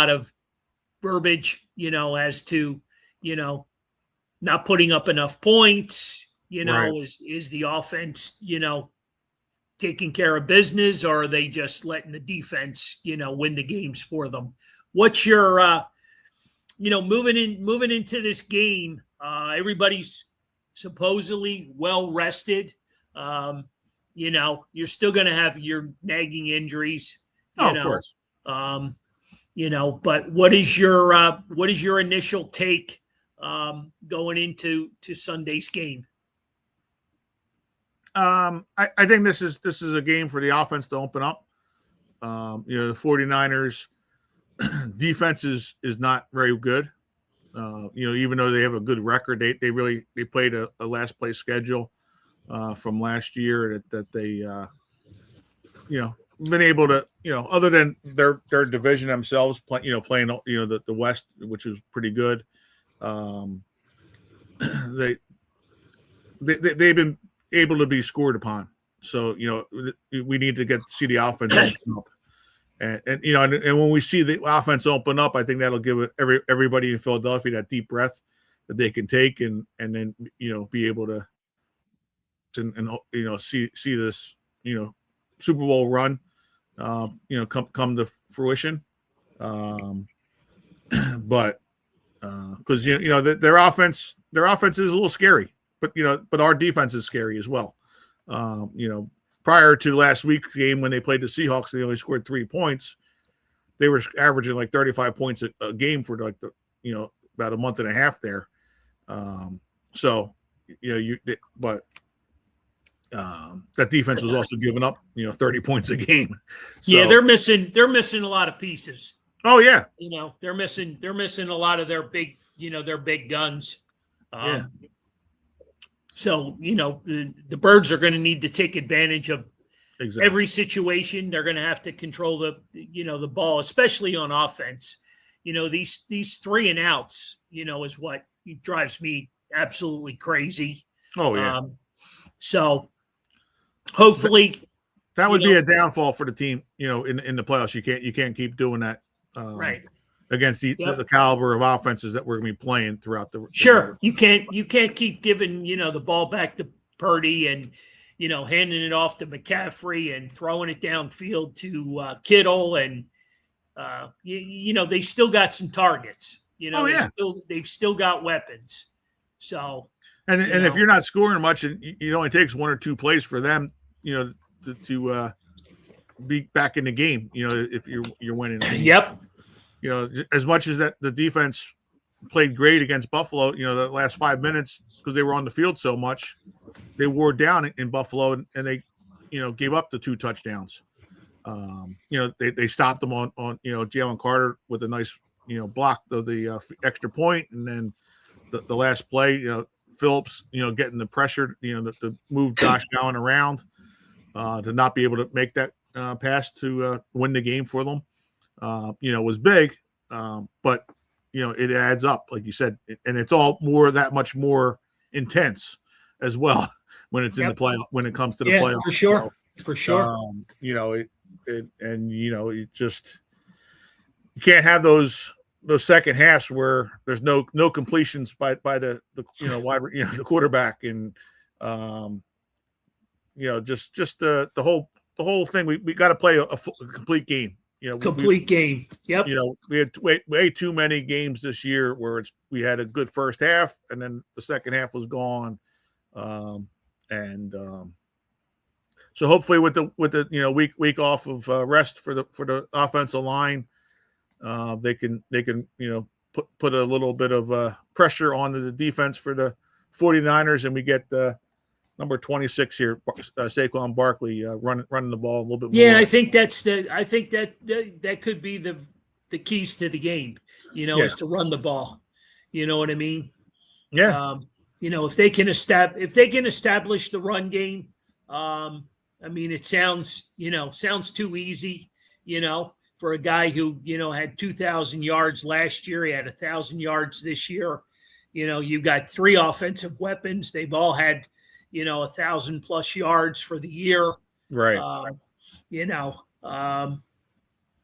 of verbiage, as to not putting up enough points. Right. Is the offense taking care of business, or are they just letting the defense win the games for them? What's your moving into this game? Everybody's supposedly well rested. You're still going to have your nagging injuries. Of course. But what is your initial take going into Sunday's game? I think this is a game for the offense to open up. The 49ers defense is not very good. Even though they have a good record, they played a last place schedule from last year that they been able to, other than their division themselves, playing the West, which is pretty good. They've been able to be scored upon. So we need to see the offense open up, and when we see the offense open up, I think that'll give everybody in Philadelphia that deep breath that they can take, and then be able to see this Super Bowl run come to fruition. But because their offense is a little scary, but our defense is scary as well. Prior to last week's game when they played the Seahawks, they only scored 3 points. They were averaging like 35 points a game for about a month and a half there. That defense was also giving up 30 points a game. So, yeah, they're missing a lot of pieces. Oh yeah, they're missing a lot of their big guns. Yeah. So the Birds are going to need to take advantage of every situation. They're going to have to control the ball, especially on offense. These 3 and outs, is what drives me absolutely crazy. Oh yeah. So hopefully that would be a downfall for the team. In the playoffs, you can't keep doing that. Right. Against the caliber of offenses that we're going to be playing throughout the sure you can't keep giving the ball back to Purdy and handing it off to McCaffrey and throwing it downfield to Kittle, and they still got some targets. They've still got weapons. So and if you're not scoring much, and it only takes 1 or 2 plays for them to be back in the game, if you're winning. Yep. As much as that the defense played great against Buffalo, the last 5 minutes, because they were on the field so much, they wore down in Buffalo, and they, gave up the 2 touchdowns. They stopped them on Jalen Carter with a nice, block of the extra point, and then the last play, Phillips, getting the pressure, to move Josh Allen around, to not be able to make that pass to win the game for them. Was big, but it adds up, like you said, and it's all that much more intense as well when it's in the play, when it comes to the playoffs. For sure. You can't have those second halves where there's no completions by the the quarterback, and just the whole thing. We got to play a complete game. Complete game. Yep. We had way too many games this year where we had a good first half, and then the second half was gone, and So hopefully with the week off of rest for the offensive line, they can put a little bit of pressure on the defense for the 49ers, and we get the number 26 here, Saquon Barkley, running the ball a little bit more. Yeah, I think that could be the keys to the game, is to run the ball. You know what I mean? Yeah. If they can establish the run game, I mean, it sounds too easy, for a guy who, had 2,000 yards last year. He had 1,000 yards this year. You've got 3 offensive weapons. They've all had, 1,000+ yards for the year. Right.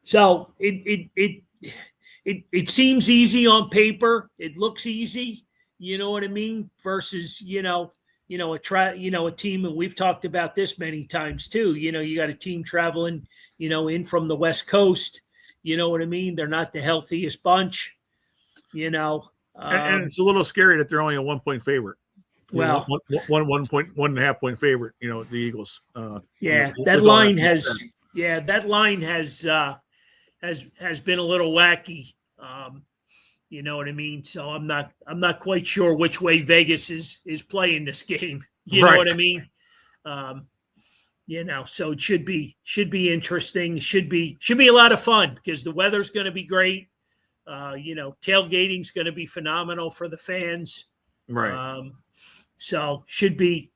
So it seems easy on paper. It looks easy, you know what I mean? Versus, a team, and we've talked about this many times too. You got a team traveling, in from the West Coast. You know what I mean? They're not the healthiest bunch, and it's a little scary that they're only a 1-point favorite. Well, 1.5 point favorite. The Eagles. That line has been a little wacky. You know what I mean? So I'm not quite sure which way Vegas is playing this game. You know what I mean? So it should be interesting. Should be a lot of fun because the weather's going to be great. Tailgating's going to be phenomenal for the fans. Right. So should be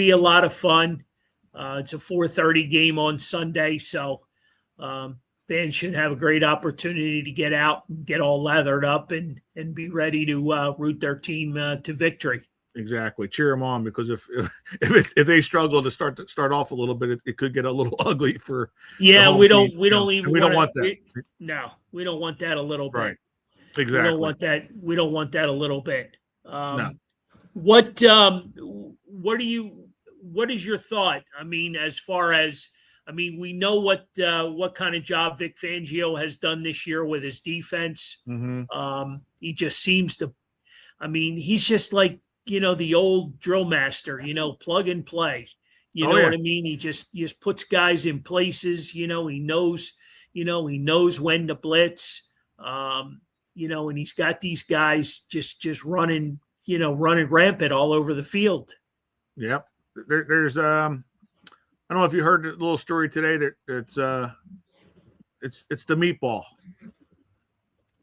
a lot of fun. It's a 4:30 game on Sunday, so fans should have a great opportunity to get out and get all lathered up and be ready to root their team to victory. Exactly. Cheer them on, because if they struggle to start off a little bit, it could get a little ugly for. Yeah, we don't want that. We don't want that a little bit. Right. Exactly. We don't want that a little bit. No. What is your thought? I mean, as far as, we know what kind of job Vic Fangio has done this year with his defense. Mm-hmm. He just seems to, he's just like, the old drill master, plug and play. You know what I mean? He just puts guys in places, he knows when to blitz, and he's got these guys just running rampant all over the field. Yep. There's I don't know if you heard the little story today that it's the meatball.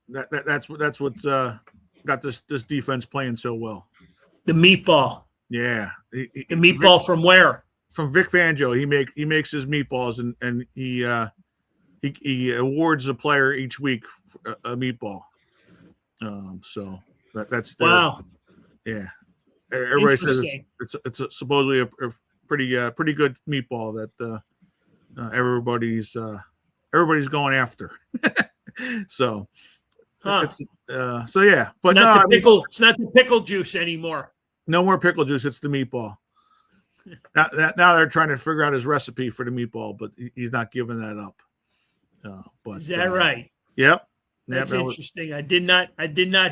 That's what's got this defense playing so well. The meatball. Yeah. The meatball from where? From Vic Fangio. He makes his meatballs and he awards a player each week a meatball. So that's the wow. Yeah. Everybody says it's supposedly a pretty good meatball that everybody's going after. So it's so yeah, but it's not the pickle juice anymore. No more pickle juice. It's the meatball. Now they're trying to figure out his recipe for the meatball, but he's not giving that up. But is that right? Yep. That's interesting. I did not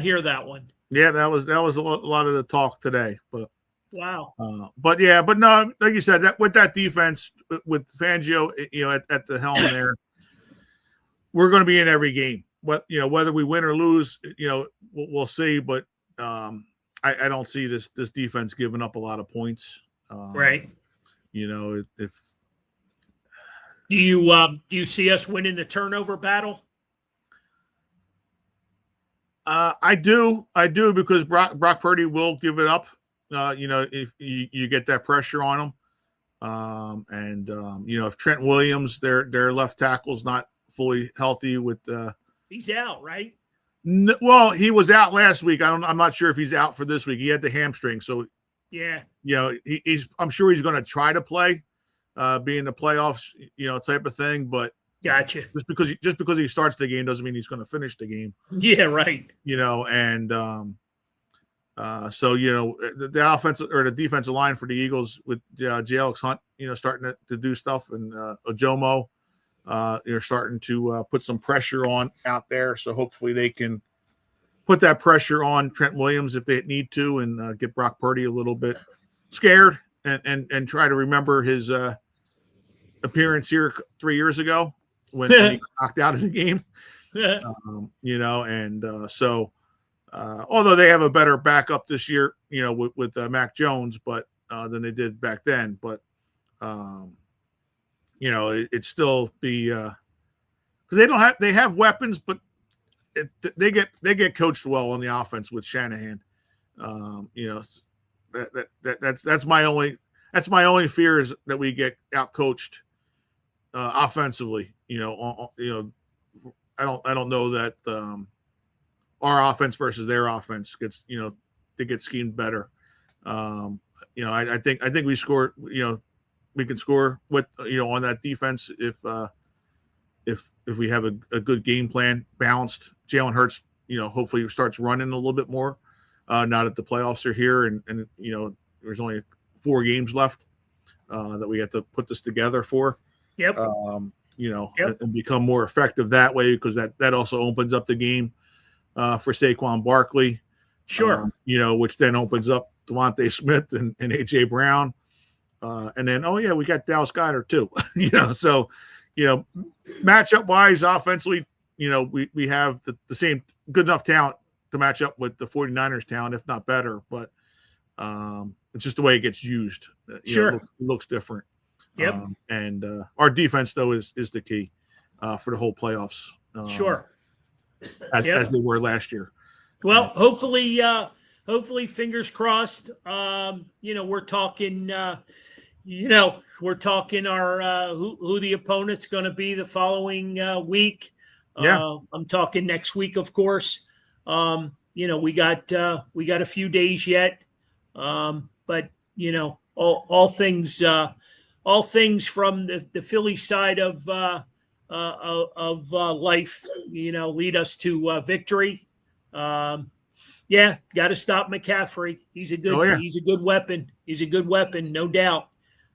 hear that one. Yeah, that was a lot of the talk today, but wow. But no, like you said, that with that defense with Fangio, at the helm there, we're going to be in every game. Whether we win or lose, we'll see. But I don't see this defense giving up a lot of points. Right. If do you see us winning the turnover battle? I do because Brock Purdy will give it up. If you get that pressure on him, and if Trent Williams, their left tackle's not fully healthy with he's out, right? Well, he was out last week. I'm not sure if he's out for this week. He had the hamstring, so yeah. I'm sure he's going to try to play, be in the playoffs, type of thing, but. Gotcha. Just because he starts the game doesn't mean he's going to finish the game. Yeah, right. And so the offensive or the defensive line for the Eagles with J.Alex Hunt, starting to do stuff, and Ojomo, you're starting to put some pressure on out there. So hopefully they can put that pressure on Trent Williams if they need to, and get Brock Purdy a little bit scared and try to remember his appearance here 3 years ago when he got knocked out of the game. And so although they have a better backup this year, with Mac Jones, but than they did back then, but it'd still be because they have weapons, but they get coached well on the offense with Shanahan. That's my only fear is that we get out coached offensively. I don't know that our offense versus their offense gets they get schemed better. I think we score. We can score with on that defense if we have a good game plan, balanced. Jalen Hurts, hopefully starts running a little bit more. Now that the playoffs are here and there's only 4 games left that we have to put this together for. Yep. And become more effective that way, because that also opens up the game for Saquon Barkley. Sure. Which then opens up Devontae Smith and A.J. Brown. And then, we got Dallas Goedert too. So, matchup wise, offensively, we have the same good enough talent to match up with the 49ers talent, if not better. But it's just the way it gets used. Sure. It looks different. Yep. And our defense, though, is the key for the whole playoffs. Sure. As they were last year. Well, hopefully, fingers crossed. We're talking. We're talking our who the opponent's going to be the following week. Yeah. I'm talking next week, of course. We got a few days yet, but all things from the Philly side of life, lead us to victory. Got to stop McCaffrey. He's a good weapon. He's a good weapon, no doubt.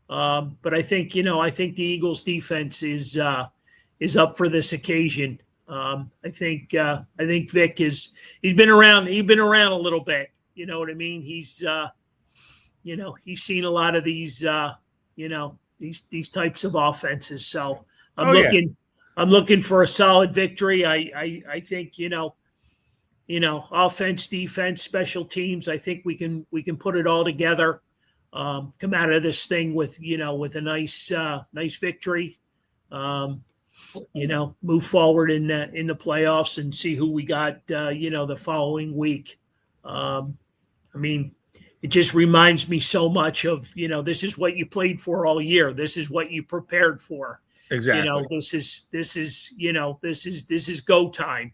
But I think the Eagles defense is up for this occasion. I think Vic he's been around a little bit. You know what I mean? He's seen a lot of these these types of offenses. So I'm looking for a solid victory. I think offense, defense, special teams. I think we can put it all together. Come out of this thing with a nice victory. Move forward in the playoffs and see who we got. The following week. It just reminds me so much of this is what you played for all year. This is what you prepared for. Exactly. This is go time.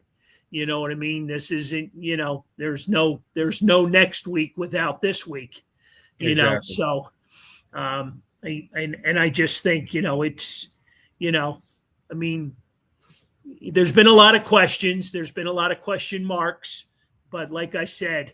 You know what I mean? This isn't. There's no next week without this week. Exactly. So, I just think it's. There's been a lot of questions. There's been a lot of question marks, but like I said,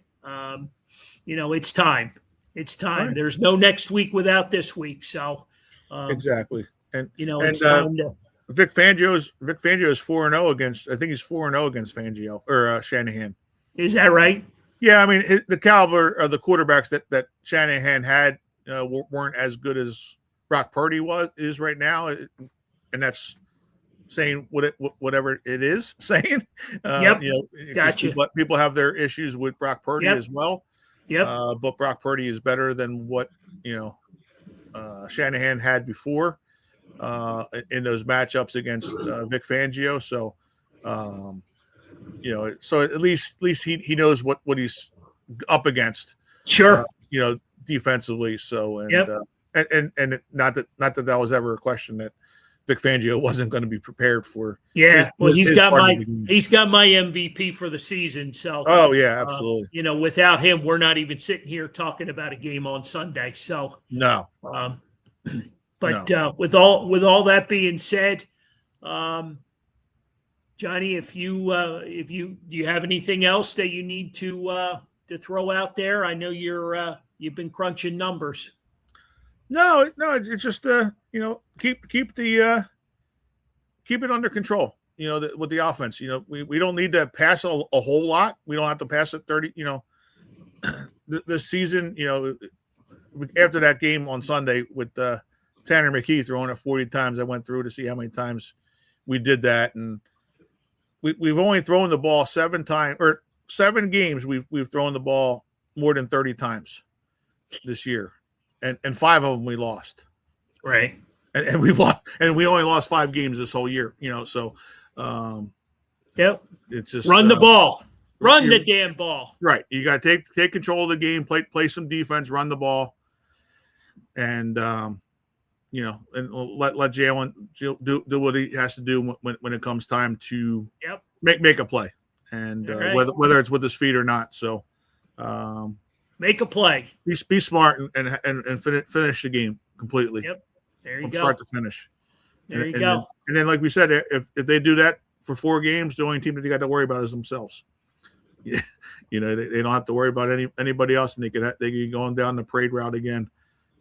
it's time. It's time. Right. There's no next week without this week. So, exactly. And it's time to. Vic Fangio is 4-0 against. I think he's 4-0 against Fangio or Shanahan. Is that right? Yeah, the caliber of the quarterbacks that Shanahan had weren't as good as Brock Purdy is right now, and that's saying whatever it is saying. Yep. Gotcha. People have their issues with Brock Purdy as well. Yep. But Brock Purdy is better than what Shanahan had before in those matchups against Vic Fangio. So, so at least he knows what he's up against. Sure. Defensively. So and not that was ever a question that Vic Fangio wasn't going to be prepared for. Yeah, he's got my MVP for the season. So, oh yeah, absolutely. Without him, we're not even sitting here talking about a game on Sunday. So no. But with all that being said, Johnny, if you do you have anything else that you need to throw out there? I know you've been crunching numbers. No, it's just keep it under control. With the offense, we don't need to pass a whole lot. We don't have to pass it 30. The season, after that game on Sunday with Tanner McKee throwing it 40 times. I went through to see how many times we did that, and we've only thrown the ball 7 times, or 7 games. We've thrown the ball more than 30 times this year, and 5 of them we lost. Right. And we've lost, and we only lost 5 games this whole year. So yep. It's just run the ball, run the damn ball. Right. You got to take control of the game, play some defense, run the ball, and and let Jalen do what he has to do when it comes time to make a play, and whether it's with his feet or not. So make a play. Be smart and finish the game completely. Yep. There you from go. Start to finish. There you go. And then, like we said, if they do that for 4 games, the only team that they got to worry about is themselves. Yeah, they don't have to worry about anybody else, and they can going down the parade route again.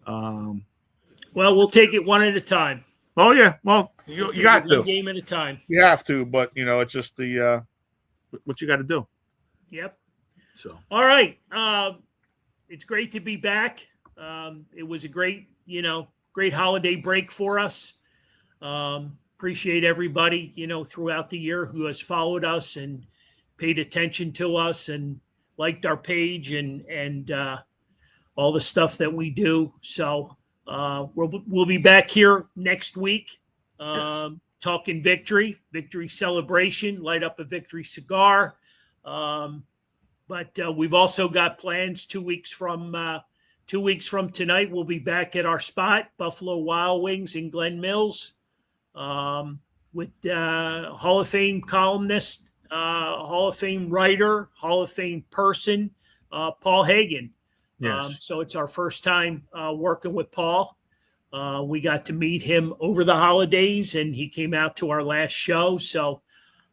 Well, we'll take it one at a time. Oh yeah, well you got to, one game at a time. You have to, but it's just the what you got to do. Yep. So all right, it's great to be back. It was a great holiday break for us. Appreciate everybody throughout the year who has followed us and paid attention to us and liked our page and all the stuff that we do. So we'll be back here next week talking victory celebration, light up a victory cigar. But we've also got plans 2 weeks from 2 weeks from tonight. We'll be back at our spot, Buffalo Wild Wings in Glen Mills, with Hall of Fame columnist, Hall of Fame writer, Hall of Fame person, Paul Hagen. Yes. So it's our first time working with Paul. We got to meet him over the holidays, and he came out to our last show. So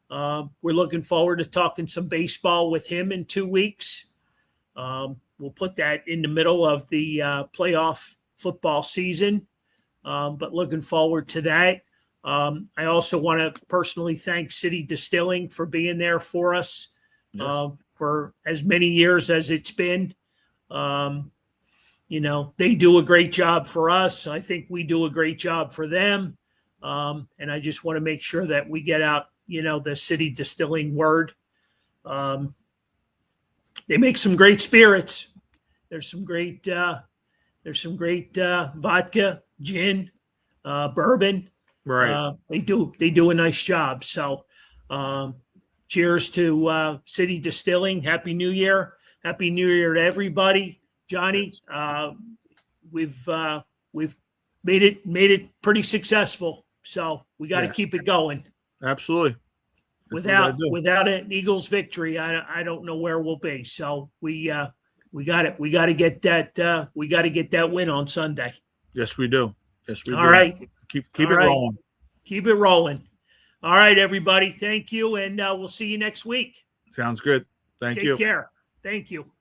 we're looking forward to talking some baseball with him in 2 weeks. We'll put that in the middle of the playoff football season, but looking forward to that. I also want to personally thank City Distilling for being there for us for as many years as it's been. They do a great job for us. I think we do a great job for them. And I just want to make sure that we get out, the City Distilling word. They make some great spirits. There's some great vodka, gin, bourbon. Right. They do a nice job. So cheers to City Distilling. Happy New Year. Happy New Year to everybody. Johnny, we've made it pretty successfable. So we got to keep it going. Absolutely. Without an Eagles victory, I don't know where we'll be. So we got it. We got to get that. We got to get that win on Sunday. Yes, we do. Yes, we do. All right. Keep it rolling. Keep it rolling. All right, everybody. Thank you, and we'll see you next week. Sounds good. Thank you. Take care. Thank you.